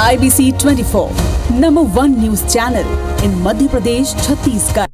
IBC 24, #1 news channel in Madhya Pradesh, Chhattisgarh.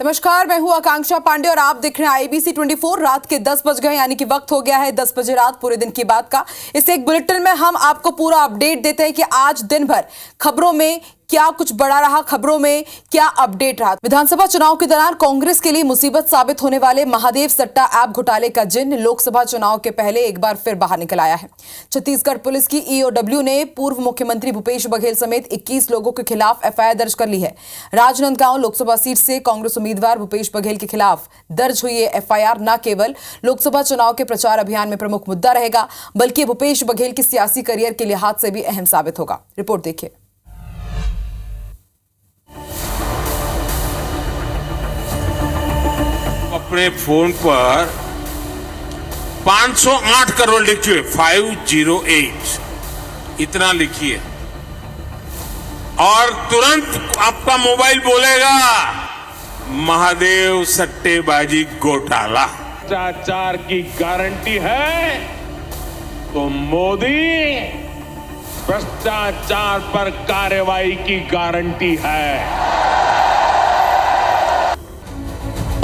नमस्कार, मैं हूं आकांक्षा पांडे और आप देख रहे हैं IBC 24। रात के 10 बज गए, यानी कि वक्त हो गया है 10 बजे रात, पूरे दिन की बात का। इस एक बुलेटिन में हम आपको पूरा अपडेट देते हैं कि आज दिन भर खबरों में क्या कुछ बड़ा रहा, खबरों में क्या अपडेट रहा। विधानसभा चुनाव के दौरान कांग्रेस के लिए मुसीबत साबित होने वाले महादेव सट्टा ऐप घोटाले का जिन्न लोकसभा चुनाव के पहले एक बार फिर बाहर निकल आया है। छत्तीसगढ़ पुलिस की EOW ने पूर्व मुख्यमंत्री भूपेश बघेल समेत 21 लोगों के खिलाफ FIR दर्ज कर ली है। राजनांदगांव लोकसभा सीट से कांग्रेस उम्मीदवार भूपेश बघेल के खिलाफ दर्ज हुई ये FIR न केवल लोकसभा चुनाव के प्रचार अभियान में प्रमुख मुद्दा रहेगा, बल्कि भूपेश बघेल के सियासी करियर के लिहाज से भी अहम साबित होगा। रिपोर्ट देखिए। अपने फोन पर 508 करोड़ लिखिए, 508 इतना लिखिए और तुरंत आपका मोबाइल बोलेगा महादेव सट्टेबाजी घोटाला। भ्रष्टाचार की गारंटी है तो मोदी भ्रष्टाचार पर कार्रवाई की गारंटी है।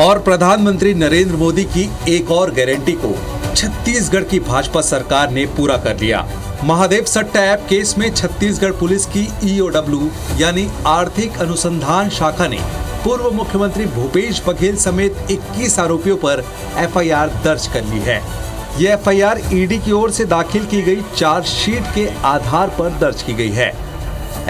और प्रधानमंत्री नरेंद्र मोदी की एक और गारंटी को छत्तीसगढ़ की भाजपा सरकार ने पूरा कर लिया। महादेव सट्टा ऐप केस में छत्तीसगढ़ पुलिस की EOW यानी आर्थिक अनुसंधान शाखा ने पूर्व मुख्यमंत्री भूपेश बघेल समेत 21 आरोपियों पर FIR दर्ज कर ली है। ये FIR ED की ओर से दाखिल की गई चार्जशीट के आधार पर दर्ज की गई है।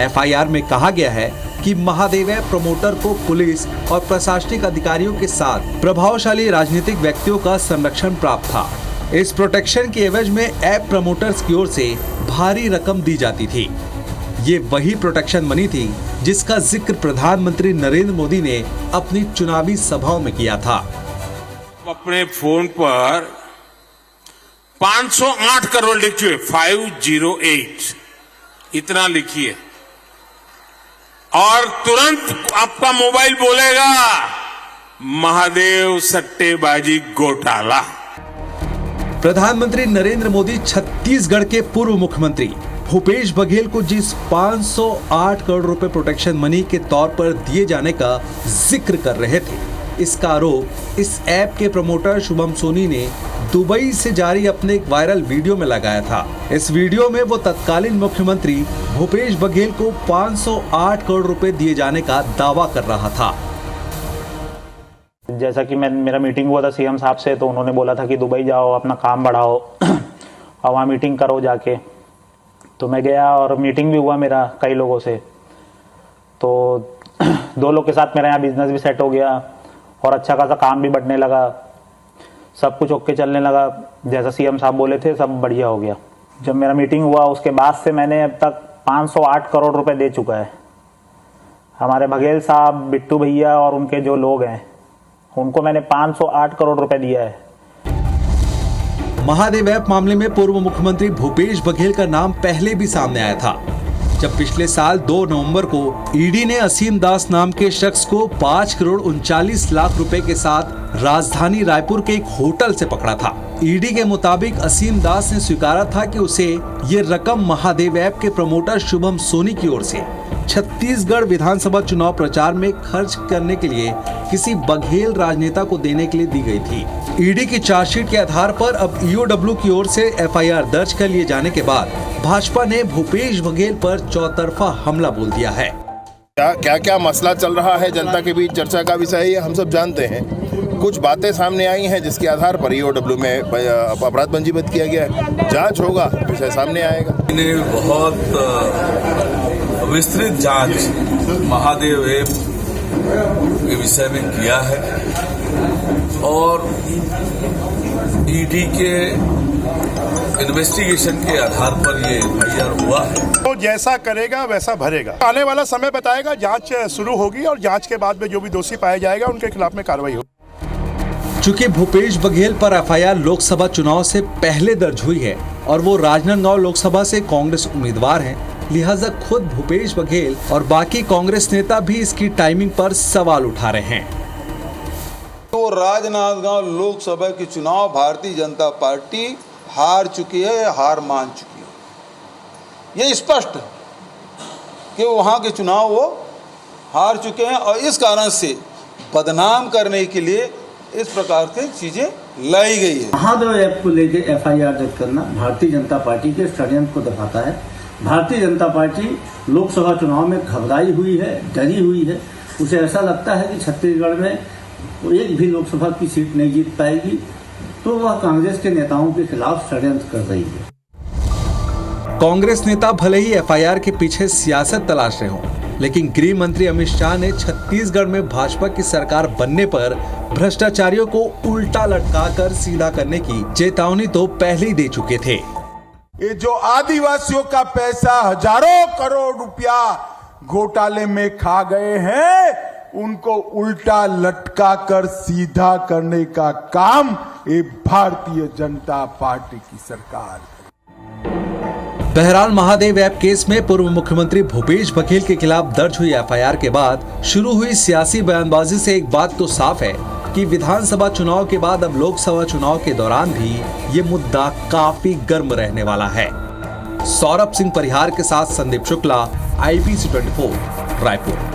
FIR में कहा गया है कि महादेव ऐप प्रमोटर को पुलिस और प्रशासनिक अधिकारियों के साथ प्रभावशाली राजनीतिक व्यक्तियों का संरक्षण प्राप्त था। इस प्रोटेक्शन के एवज में ऐप प्रमोटर्स की ओर से भारी रकम दी जाती थी। ये वही प्रोटेक्शन मनी थी जिसका जिक्र प्रधानमंत्री नरेंद्र मोदी ने अपनी चुनावी सभाओं में किया था। अपने फोन पर 508 करोड़ लिखिए, 508 इतना लिखिए और तुरंत आपका मोबाइल बोलेगा महादेव सट्टेबाजी घोटाला। प्रधानमंत्री नरेंद्र मोदी छत्तीसगढ़ के पूर्व मुख्यमंत्री भूपेश बघेल को जिस 508 करोड़ रुपए प्रोटेक्शन मनी के तौर पर दिए जाने का जिक्र कर रहे थे, इसका आरोप इस ऐप के प्रमोटर शुभम सोनी ने दुबई से जारी अपने एक वायरल वीडियो में लगाया था। इस वीडियो में वो तत्कालीन मुख्यमंत्री भूपेश बघेल को 508 करोड़ रुपए दिए जाने का दावा कर रहा था। जैसा कि मेरा मीटिंग हुआ था CM साहब से, तो उन्होंने बोला था कि दुबई जाओ, अपना काम बढ़ाओ और वहाँ मीटिंग करो जाके। तो मैं गया और मीटिंग भी हुआ मेरा कई लोगों से। तो 2 लोग के साथ मेरा यहाँ बिजनेस भी सेट हो गया और अच्छा खासा काम भी बढ़ने लगा, सब कुछ ओके चलने लगा। जैसा CM साहब बोले थे सब बढ़िया हो गया। जब मेरा मीटिंग हुआ उसके बाद से मैंने अब तक 508 करोड़ रुपए दे चुका है। हमारे बघेल साहब, बिट्टू भैया और उनके जो लोग हैं उनको मैंने 508 करोड़ रुपए दिया है। महादेव ऐप मामले में पूर्व मुख्यमंत्री भूपेश बघेल का नाम पहले भी सामने आया था, जब पिछले साल 2 नवंबर को ED ने असीम दास नाम के शख्स को 5 करोड़ 39 लाख रुपए के साथ राजधानी रायपुर के एक होटल से पकड़ा था। ED के मुताबिक असीम दास ने स्वीकारा था कि उसे ये रकम महादेव ऐप के प्रमोटर शुभम सोनी की ओर से छत्तीसगढ़ विधानसभा चुनाव प्रचार में खर्च करने के लिए किसी बघेल राजनेता को देने के लिए दी गई थी। ED की चार्जशीट के आधार पर अब EOW की ओर से FIR दर्ज कर लिए जाने के बाद भाजपा ने भूपेश बघेल पर चौतरफा हमला बोल दिया है। क्या मसला चल रहा है, जनता के बीच चर्चा का विषय है, हम सब जानते हैं। कुछ बातें सामने आई हैं जिसके आधार पर EOW में अपराध पंजीबद्ध किया गया है। जांच होगा, विषय सामने आएगा। बहुत विस्तृत जांच महादेव ऐप के विषय में किया है और ED के इन्वेस्टिगेशन के आधार पर ये FIR हुआ है। तो जैसा करेगा वैसा भरेगा। आने वाला समय बताएगा, जांच शुरू होगी और जांच के बाद में जो भी दोषी पाया जाएगा उनके खिलाफ में कार्रवाई होगी। चूंकि भूपेश बघेल पर FIR लोकसभा चुनाव से पहले दर्ज हुई है और वो राजनांदगांव लोकसभा से कांग्रेस उम्मीदवार हैं, लिहाजा खुद भूपेश बघेल और बाकी कांग्रेस नेता भी इसकी टाइमिंग पर सवाल उठा रहे हैं। तो राजनांदगांव लोकसभा के चुनाव भारतीय जनता पार्टी हार चुकी है, हार मान चुकी है, ये स्पष्ट है। कि वहाँ के चुनाव वो हार चुके हैं और इस कारण से बदनाम करने के लिए इस प्रकार की चीज़ें लाई गई है। महादेव ऐप को लेकर एफआईआर दर्ज करना भारतीय जनता पार्टी के षड्यंत्र को दिखाता है। भारतीय जनता पार्टी लोकसभा चुनाव में घबराई हुई है, डरी हुई है। उसे ऐसा लगता है कि छत्तीसगढ़ में एक भी लोकसभा की सीट नहीं जीत पाएगी, तो वह कांग्रेस के नेताओं के खिलाफ षड्यंत्र कर रही है। कांग्रेस नेता भले ही एफआईआर के पीछे सियासत तलाश रहे हों, लेकिन गृह मंत्री अमित शाह ने छत्तीसगढ़ में भाजपा की सरकार बनने पर भ्रष्टाचारियों को उल्टा लटकाकर सीधा करने की चेतावनी तो पहले ही दे चुके थे। ये जो आदिवासियों का पैसा हजारों करोड़ रुपया घोटाले में खा गए हैं, उनको उल्टा लटका कर सीधा करने का काम ये भारतीय जनता पार्टी की सरकार है। बहरहाल महादेव ऐप केस में पूर्व मुख्यमंत्री भूपेश बघेल के खिलाफ दर्ज हुई एफआईआर के बाद शुरू हुई सियासी बयानबाजी से एक बात तो साफ है कि विधानसभा चुनाव के बाद अब लोकसभा चुनाव के दौरान भी ये मुद्दा काफी गर्म रहने वाला है। सौरभ सिंह परिहार के साथ Sandeep Shukla, IBC 24, Raipur.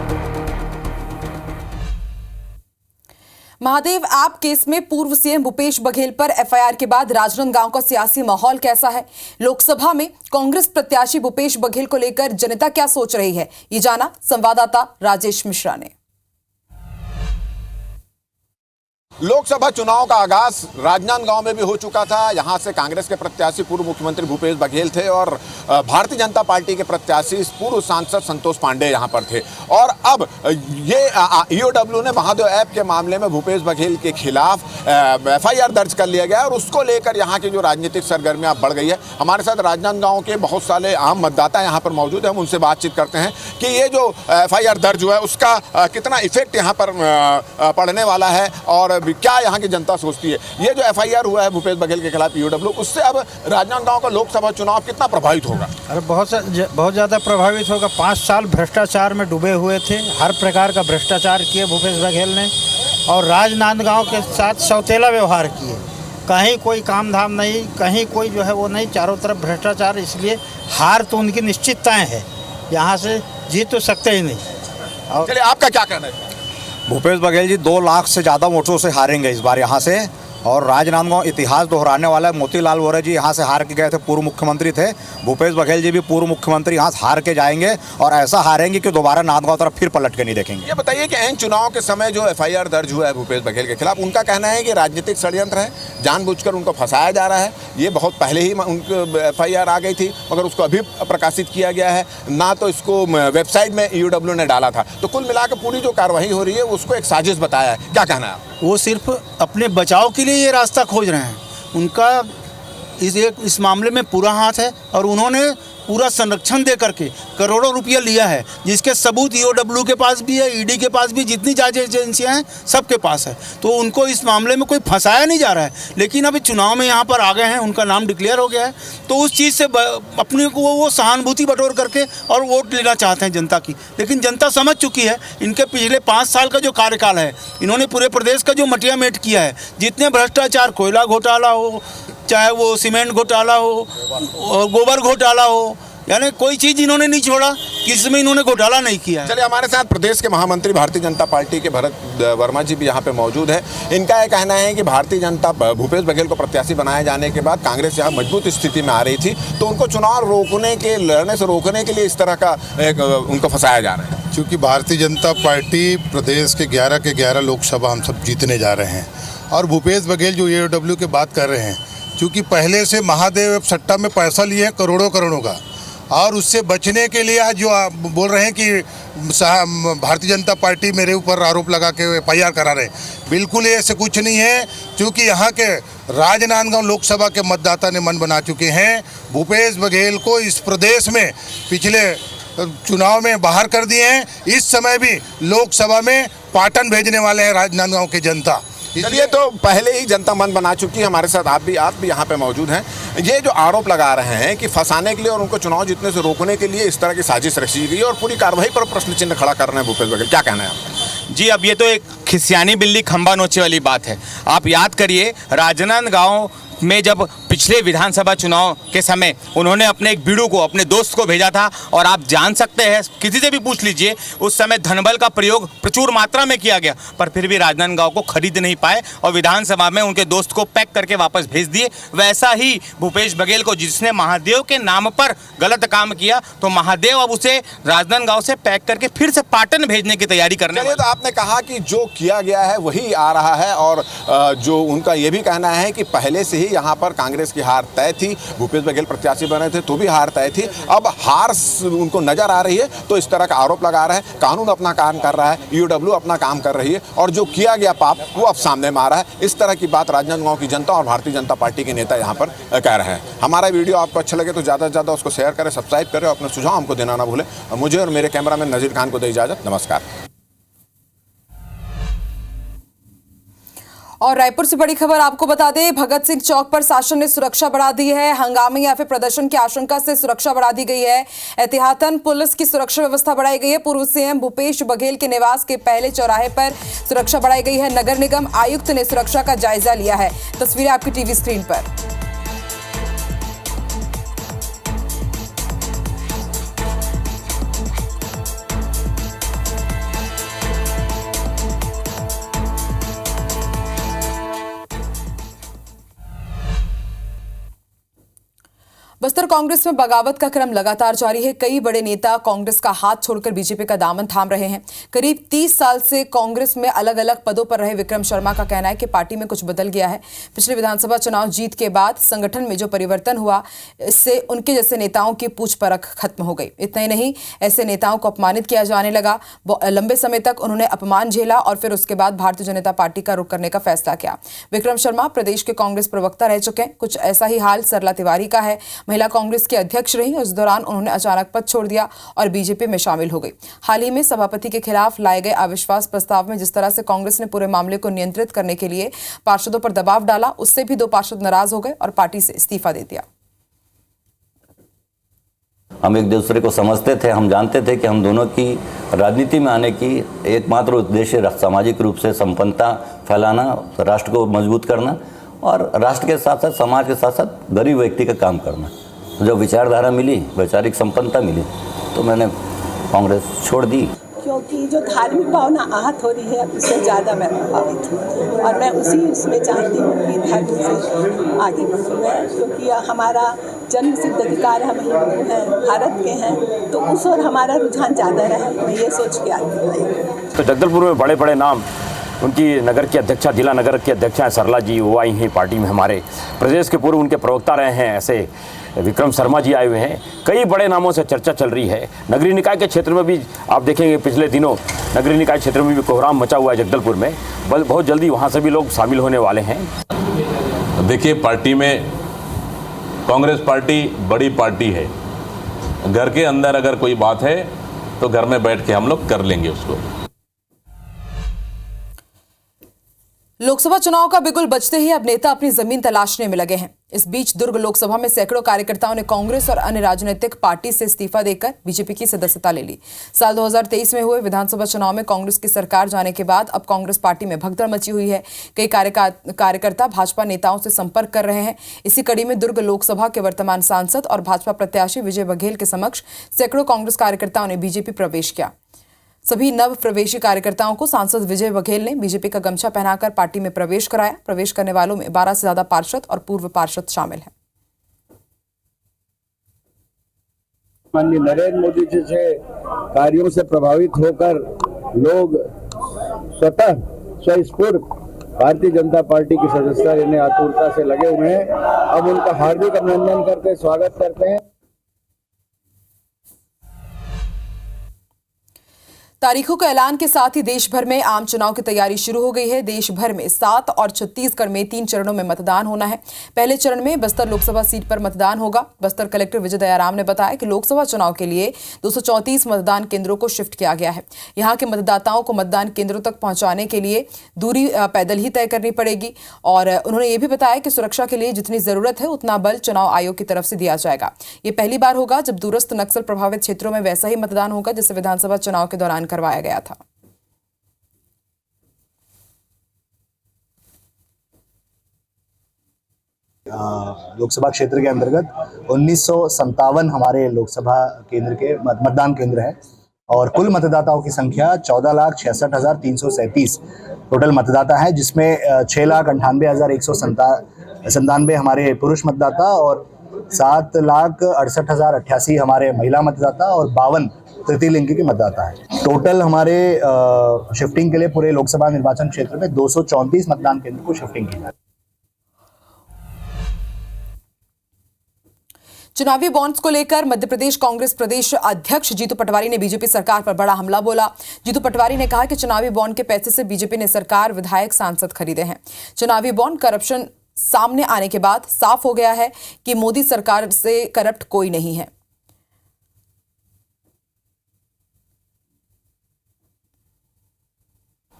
Mahadev app case में पूर्व सीएम भूपेश बघेल पर एफआईआर के बाद राजनांदगांव का सियासी माहौल कैसा है? लोकसभा में कांग्रेस प्रत्याशी भूपेश बघेल को लेकर जनता क्या सोच रही है, ये जाना संवाददाता राजेश मिश्रा ने। लोकसभा चुनाव का आगाज राजनांदगांव में भी हो चुका था। यहां से कांग्रेस के प्रत्याशी पूर्व मुख्यमंत्री भूपेश बघेल थे और भारतीय जनता पार्टी के प्रत्याशी पूर्व सांसद संतोष पांडे यहां पर थे। और अब ये ईओडब्ल्यू ने महादेव ऐप के मामले में भूपेश बघेल के खिलाफ एफआईआर दर्ज कर लिया गया और उसको लेकर यहां की जो राजनीतिक सरगर्मियां बढ़ गई है। हमारे साथ राजनांदगांव के बहुत सारे आम मतदाता यहां पर मौजूद है, हम उनसे बातचीत करते हैं कि ये जो एफआईआर दर्ज हुआ है उसका कितना इफेक्ट यहाँ पर पड़ने वाला है और क्या यहाँ की जनता सोचती है। ये जो एफआईआर हुआ है भूपेश बघेल के खिलाफ ईओडब्ल्यू, उससे अब राजनांदगांव का लोकसभा चुनाव कितना प्रभावित होगा? अरे बहुत ज़्यादा प्रभावित होगा। 5 साल भ्रष्टाचार में डूबे हुए थे, हर प्रकार का भ्रष्टाचार किए भूपेश बघेल ने और राजनांदगांव के साथ सौतेला व्यवहार किए। कहीं कोई काम धाम नहीं, कहीं कोई जो है वो नहीं, चारों तरफ भ्रष्टाचार। इसलिए हार तो उनकी निश्चित तय है, यहाँ से जीत तो सकते ही नहीं। और चलिए आपका क्या कहना है? भूपेश बघेल जी 2 लाख से ज़्यादा वोटों से हारेंगे इस बार यहाँ से। और राजनांदगांव इतिहास दोहराने वाला है। मोतीलाल वोरा जी यहाँ से हार के गए थे, पूर्व मुख्यमंत्री थे। भूपेश बघेल जी भी पूर्व मुख्यमंत्री यहाँ से हार के जाएंगे और ऐसा हारेंगे कि दोबारा नांदगांव तरफ फिर पलट के नहीं देखेंगे। ये बताइए कि एन चुनाव के समय जो एफआईआर दर्ज हुआ है भूपेश बघेल के खिलाफ, उनका कहना है कि राजनीतिक षड्यंत्र है, जानबूझकर उनको फंसाया जा रहा है। ये बहुत पहले ही उनको एफआईआर आ गई थी मगर उसको अभी प्रकाशित किया गया है, ना तो इसको वेबसाइट में ईओडब्ल्यू ने डाला था। तो कुल मिलाकर पूरी जो कार्रवाई हो रही है उसको एक साजिश बताया है, क्या कहना है? वो सिर्फ अपने बचाव के लिए ये रास्ता खोज रहे हैं। उनका इस मामले में पूरा हाथ है और उन्होंने पूरा संरक्षण दे करके करोड़ों रुपया लिया है, जिसके सबूत ईओडब्ल्यू के पास भी है, ईडी के पास भी, जितनी जांच एजेंसियां हैं सबके पास है। तो उनको इस मामले में कोई फंसाया नहीं जा रहा है। लेकिन अभी चुनाव में यहाँ पर आ गए हैं, उनका नाम डिक्लेयर हो गया है, तो उस चीज़ से अपने को वो सहानुभूति बटोर करके और वोट लेना चाहते हैं जनता की। लेकिन जनता समझ चुकी है, इनके पिछले 5 साल का जो कार्यकाल है, इन्होंने पूरे प्रदेश का जो मटिया मेट किया है, जितने भ्रष्टाचार, कोयला घोटाला हो, चाहे वो सीमेंट घोटाला हो और गोबर घोटाला हो, यानी कोई चीज़ इन्होंने नहीं छोड़ा, किसी में इन्होंने घोटाला नहीं किया है। चलिए हमारे साथ प्रदेश के महामंत्री भारतीय जनता पार्टी के भरत वर्मा जी भी यहाँ पे मौजूद है। इनका यह कहना है कि भारतीय जनता भूपेश बघेल को प्रत्याशी बनाए जाने के बाद कांग्रेस यहाँ मजबूत स्थिति में आ रही थी, तो उनको चुनाव लड़ने से रोकने के लिए इस तरह का उनको फंसाया जा रहा है। क्योंकि भारतीय जनता पार्टी प्रदेश के 11 के 11 लोकसभा हम सब जीतने जा रहे हैं और भूपेश बघेल जो ईओडब्ल्यू की बात कर रहे हैं, क्योंकि पहले से महादेव सट्टा में पैसा लिए हैं करोड़ों का, और उससे बचने के लिए आज जो आप बोल रहे हैं कि भारतीय जनता पार्टी मेरे ऊपर आरोप लगा के एफआईआर करा रहे हैं, बिल्कुल ऐसे कुछ नहीं है। क्योंकि यहाँ के राजनांदगांव लोकसभा के मतदाता ने मन बना चुके हैं, भूपेश बघेल को इस प्रदेश में पिछले चुनाव में बाहर कर दिए हैं। इस समय भी लोकसभा में पाटन भेजने वाले हैं राजनांदगांव की जनता। चलिए, तो पहले ही जनता मन बना चुकी है। हमारे साथ आप भी यहाँ पे मौजूद हैं। ये जो आरोप लगा रहे हैं कि फंसाने के लिए और उनको चुनाव जीतने से रोकने के लिए इस तरह की साजिश रची गई और पूरी कार्रवाई पर प्रश्न चिन्ह खड़ा कर रहे हैं भूपेश बघेल, क्या कहना है आपका? जी, अब ये तो एक खिसियानी बिल्ली खंबा नोचे वाली बात है। आप याद करिए, राजनांदगांव में जब पिछले विधानसभा चुनाव के समय उन्होंने अपने एक बीड़ू को, अपने दोस्त को भेजा था। और आप जान सकते हैं, किसी से भी पूछ लीजिए, उस समय धनबल का प्रयोग प्रचुर मात्रा में किया गया, पर फिर भी राजनांदगांव को खरीद नहीं पाए और विधानसभा में उनके दोस्त को पैक करके वापस भेज दिए। वैसा ही भूपेश बघेल को, जिसने महादेव के नाम पर गलत काम किया, तो महादेव अब उसे राजनांदगांव से पैक करके फिर से पाटन भेजने की तैयारी करने वाले। तो आपने कहा कि जो किया गया है वही आ रहा है, और जो उनका ये भी कहना है कि पहले से ही यहाँ पर कांग्रेस की हार तय थी, भूपेश बघेल प्रत्याशी बने थे तो भी हार तय थी, अब हार उनको नजर आ रही है, तो इस तरह का आरोप लगा रहे हैं। कानून अपना काम कर रहा है, ईओडब्ल्यू अपना काम कर रही है, और जो किया गया पाप वो अब सामने में आ रहा है। इस तरह की बात राजनांदगांव की जनता और भारतीय जनता पार्टी के नेता यहाँ पर कह रहे हैं। हमारा वीडियो आपको अच्छा लगे तो ज़्यादा से ज़्यादा उसको शेयर करें, सब्सक्राइब करें, अपने सुझाव हमको देना ना भूलें। मुझे और मेरे कैमरामैन नजीर खान को दे इजाजत। नमस्कार। और रायपुर से बड़ी खबर आपको बता दें, भगत सिंह चौक पर शासन ने सुरक्षा बढ़ा दी है। हंगामे या फिर प्रदर्शन की आशंका से सुरक्षा बढ़ा दी गई है। एहतियातन पुलिस की सुरक्षा व्यवस्था बढ़ाई गई है। पूर्व सीएम भूपेश बघेल के निवास के पहले चौराहे पर सुरक्षा बढ़ाई गई है। नगर निगम आयुक्त ने सुरक्षा का जायजा लिया है। तस्वीरें आपकी टीवी स्क्रीन पर। बस्तर कांग्रेस में बगावत का क्रम लगातार जारी है। कई बड़े नेता कांग्रेस का हाथ छोड़कर बीजेपी का दामन थाम रहे हैं। करीब 30 साल से कांग्रेस में अलग अलग पदों पर रहे विक्रम शर्मा का कहना है कि पार्टी में कुछ बदल गया है। पिछले विधानसभा चुनाव जीत के बाद संगठन में जो परिवर्तन हुआ, इससे उनके जैसे नेताओं की पूछ परख खत्म हो गई। इतना ही नहीं, ऐसे नेताओं को अपमानित किया जाने लगा। लंबे समय तक उन्होंने अपमान झेला और फिर उसके बाद भारतीय जनता पार्टी का रुख करने का फैसला किया। विक्रम शर्मा प्रदेश के कांग्रेस प्रवक्ता रह चुके हैं। कुछ ऐसा ही हाल सरला तिवारी का है। महिला कांग्रेस की अध्यक्ष रही, उस दौरान उन्होंने अचानक पद छोड़ दिया और बीजेपी में शामिल हो गई। हाल ही में सभापति के खिलाफ लाए गए अविश्वास प्रस्ताव में जिस तरह से कांग्रेस ने पूरे मामले को नियंत्रित करने के लिए पार्षदों पर दबाव डाला, उससे भी 2 पार्षद नाराज हो गए और पार्टी से इस्तीफा दे दिया। हम एक दूसरे को समझते थे, हम जानते थे कि हम दोनों की राजनीति में आने की एकमात्र उद्देश्य सामाजिक रूप से संपन्नता फैलाना, राष्ट्र को मजबूत करना और राष्ट्र के साथ साथ समाज के साथ साथ गरीब व्यक्ति का काम करना। जब विचारधारा मिली, वैचारिक संपन्नता मिली, तो मैंने कांग्रेस छोड़ दी। क्योंकि जो धार्मिक भावना आहत हो रही है, उससे ज़्यादा मैं प्रभावित हूँ और मैं उसी उसमें चाहती हूँ कि धर्म से आगे बढ़ूँ मैं, क्योंकि हमारा जन्म सिद्ध अधिकार, हम हिंदू हैं, भारत के हैं, तो उस और हमारा रुझान ज़्यादा रहा। मैं ये सोच के आगे बढ़ी। तो जगदलपुर में बड़े बड़े नाम, उनकी नगर की अध्यक्षा, जिला नगर की अध्यक्षा है सरला जी, वो आई हैं पार्टी में। हमारे प्रदेश के पूर्व उनके प्रवक्ता रहे हैं ऐसे विक्रम शर्मा जी आए हुए हैं। कई बड़े नामों से चर्चा चल रही है। नगरीय निकाय के क्षेत्र में भी आप देखेंगे, पिछले दिनों नगरीय निकाय क्षेत्र में भी कोहराम मचा हुआ है जगदलपुर में। बहुत जल्दी वहाँ से भी लोग शामिल होने वाले हैं। देखिए, पार्टी में कांग्रेस पार्टी बड़ी पार्टी है। घर के अंदर अगर कोई बात है तो घर में बैठ के हम लोग कर लेंगे उसको। लोकसभा चुनाव का बिगुल बजते ही अब नेता अपनी जमीन तलाशने में लगे हैं। इस बीच दुर्ग लोकसभा में सैकड़ों कार्यकर्ताओं ने कांग्रेस और अन्य राजनीतिक पार्टी से इस्तीफा देकर बीजेपी की सदस्यता ले ली। साल 2023 में हुए विधानसभा चुनाव में कांग्रेस की सरकार जाने के बाद अब कांग्रेस पार्टी में भगदड़ मची हुई है। कई कार्यकर्ता भाजपा नेताओं से संपर्क कर रहे हैं। इसी कड़ी में दुर्ग लोकसभा के वर्तमान सांसद और भाजपा प्रत्याशी विजय बघेल के समक्ष सैकड़ों कांग्रेस कार्यकर्ताओं ने बीजेपी प्रवेश किया। सभी नव प्रवेशी कार्यकर्ताओं को सांसद विजय बघेल ने बीजेपी का गमछा पहनाकर पार्टी में प्रवेश कराया। प्रवेश करने वालों में 12 से ज्यादा पार्षद और पूर्व पार्षद शामिल हैं। माननीय नरेंद्र मोदी जी से कार्यों से प्रभावित होकर लोग स्वतः स्वस्फूर्त भारतीय जनता पार्टी की सदस्यता लेने आतुरता से लगे हुए हैं। अब उनका हार्दिक अभिनंदन करते, स्वागत करते हैं। तारीखों के ऐलान के साथ ही देश भर में आम चुनाव की तैयारी शुरू हो गई है। देश भर में 7 और छत्तीसगढ़ में 3 चरणों में मतदान होना है। पहले चरण में बस्तर लोकसभा सीट पर मतदान होगा। बस्तर कलेक्टर विजय दयाराम ने बताया कि लोकसभा चुनाव के लिए 234 मतदान केंद्रों को शिफ्ट किया गया है। यहाँ के मतदाताओं को मतदान केंद्रों तक पहुंचाने के लिए दूरी पैदल ही तय करनी पड़ेगी और उन्होंने ये भी बताया कि सुरक्षा के लिए जितनी जरूरत है उतना बल चुनाव आयोग की तरफ से दिया जाएगा। ये पहली बार होगा जब दूरस्थ नक्सल प्रभावित क्षेत्रों में वैसा ही मतदान होगा जैसे विधानसभा चुनाव के दौरान करवाया गया था। लोकसभा क्षेत्र के अंतर्गत 1957 हमारे लोकसभा केंद्र के मतदान केंद्र हैं और कुल मतदाताओं की संख्या 14,66,337 टोटल मतदाता है, जिसमें 6,98,197 हमारे पुरुष मतदाता और 7,68,088 हमारे महिला मतदाता और 52 तृतीय लिंग के मतदाता है। टोटल हमारे शिफ्टिंग के लिए पूरे लोकसभा निर्वाचन क्षेत्र में 234 मतदान केंद्र को शिफ्टिंग की है। चुनावी बॉन्ड्स को लेकर मध्य प्रदेश कांग्रेस प्रदेश अध्यक्ष जीतू पटवारी ने बीजेपी सरकार पर बड़ा हमला बोला। जीतू पटवारी ने कहा कि चुनावी बॉन्ड के पैसे से बीजेपी ने सरकार, विधायक, सांसद खरीदे हैं। चुनावी बॉन्ड करप्शन सामने आने के बाद साफ हो गया है कि मोदी सरकार से करप्ट कोई नहीं है।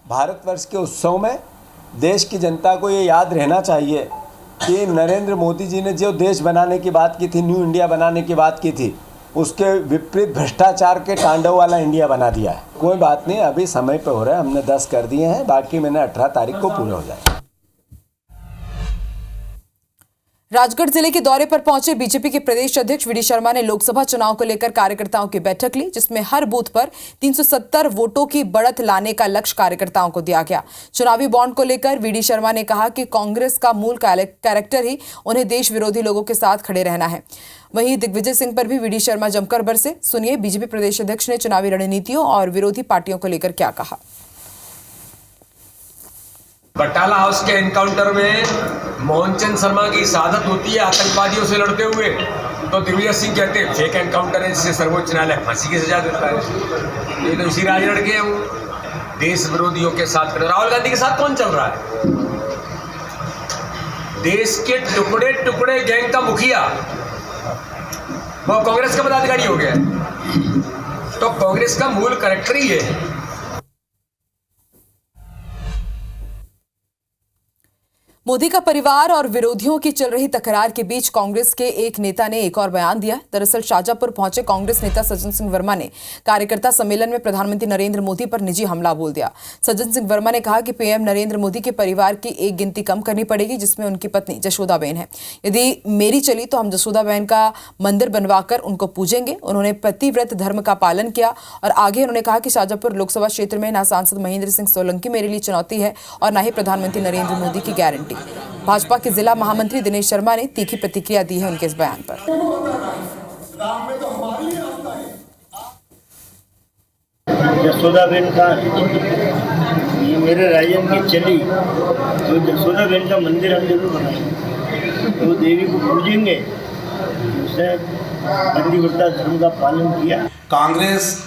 भारतवर्ष के उत्सव में देश की जनता को ये याद रहना चाहिए कि नरेंद्र मोदी जी ने जो देश बनाने की बात की थी, न्यू इंडिया बनाने की बात की थी, उसके विपरीत भ्रष्टाचार के तांडव वाला इंडिया बना दिया है। कोई बात नहीं, अभी समय पे हो रहा है, हमने 10 कर दिए हैं, बाकी मैंने 18 तारीख को पूरे हो जाए। राजगढ़ जिले के दौरे पर पहुंचे बीजेपी के प्रदेश अध्यक्ष वीडी शर्मा ने लोकसभा चुनाव को लेकर कार्यकर्ताओं की बैठक ली, जिसमें हर बूथ पर 370 वोटों की बढ़त लाने का लक्ष्य कार्यकर्ताओं को दिया गया। चुनावी बॉन्ड को लेकर वीडी शर्मा ने कहा कि कांग्रेस का मूल कैरेक्टर ही उन्हें देश विरोधी लोगों के साथ खड़े रहना है। वहीं दिग्विजय सिंह पर भी वीडी शर्मा जमकर बरसे। सुनिए बीजेपी प्रदेश अध्यक्ष ने चुनावी रणनीतियों और विरोधी पार्टियों को लेकर क्या कहा। बटाला हाउस के एनकाउंटर में मोहनचंद शर्मा की शहादत होती है आतंकवादियों से लड़ते हुए, तो दिग्विजय सिंह कहते हैं फेक एनकाउंटर है, जिससे सर्वोच्च न्यायालय फांसी की सजा देता है। ये तो इसी राजगढ़ के हैं, देश विरोधियों के साथ। राहुल गांधी के साथ कौन चल रहा है? देश के टुकड़े टुकड़े गैंग का मुखिया वो कांग्रेस का पदाधिकारी हो गया है। तो कांग्रेस का मूल कैरेक्टर ही है। मोदी का परिवार और विरोधियों की चल रही तकरार के बीच कांग्रेस के एक नेता ने एक और बयान दिया। दरअसल शाजापुर पहुंचे कांग्रेस नेता सज्जन सिंह वर्मा ने कार्यकर्ता सम्मेलन में प्रधानमंत्री नरेंद्र मोदी पर निजी हमला बोल दिया। सज्जन सिंह वर्मा ने कहा कि पीएम नरेंद्र मोदी के परिवार की एक गिनती कम करनी पड़ेगी, जिसमें उनकी पत्नी जशोदाबेन है। यदि मेरी चली तो हम जशोदाबेन का मंदिर बनवाकर उनको पूजेंगे। उन्होंने पतिव्रत धर्म का पालन किया और आगे उन्होंने कहा कि शाजापुर लोकसभा क्षेत्र में न सांसद महेंद्र सिंह सोलंकी मेरे लिए चुनौती है और न ही प्रधानमंत्री नरेंद्र मोदी की गारंटी। भाजपा के जिला महामंत्री दिनेश शर्मा ने तीखी प्रतिक्रिया दी है उनके इस बयान पर। जसोदाबेन का ये मेरे राजन की चली तो जसोदाबेन का मंदिर हम जरूर बनाएंगे, तो देवी को पूजेंगे, उसने पतिव्रता धर्म का पालन किया। कांग्रेस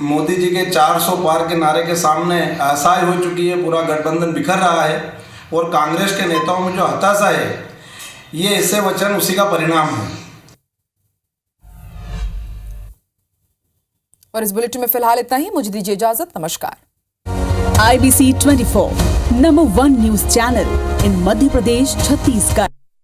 मोदी जी के 400 पार के नारे के सामने असहाय हो चुकी है, पूरा गठबंधन बिखर रहा है और कांग्रेस के नेताओं में जो हताशा है, ये ऐसे वचन उसी का परिणाम है। और इस बुलेटिन में फिलहाल इतना ही। मुझे दीजिए इजाजत। नमस्कार। IBC 24 number 1 news channel in Madhya Pradesh, Chhattisgarh.